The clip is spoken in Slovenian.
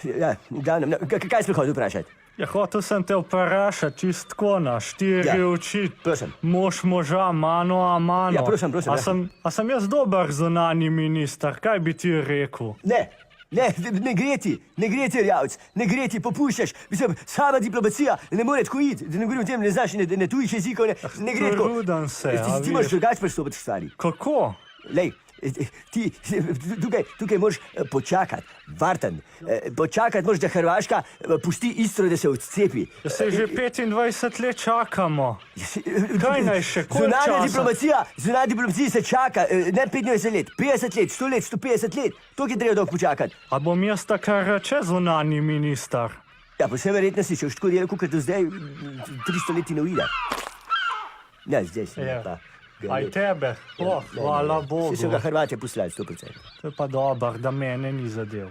Ja, glavnem, kaj si hotel vprašati? Ja, hotel sem te vprašati, čist tako na 4 oči. Prosim. Mož moža, mano a mano. Ja, prosim. A sem jaz dober zunanji minister, kaj bi ti rekel? Ne gre ti, Erjavec, ne gre ti, popuščaš. Mislim, sama diplomacija ne more tako iti, da ne govorim o tem, ne znaš ne tujih jezikov, ne gre tako. Trudim se, Ti moraš drugače pristopiti k stvari. Kako? Lej, ti tukaj moraš počakati, varten. Počakati moraš, da Hrvaška pusti Istro, da se odcepi. Ja, se že 25 let čakamo. Kaj naj še, koliko časa? Zunanja diplomacija se čaka, ne 25 let, 50 let, 100 let, 150 let. To je treba dolgo počakati. A bom jaz takar reče zunanji minister? Ja, po vsej verjetnosti še tako delal, kot do zdaj 300 leti ne uide. Ja, zdaj sem pa. Aj tebe? Hvala Bogu. Si so ga Hrvatje poslali 100%. To je pa dober, da mene ni zadev.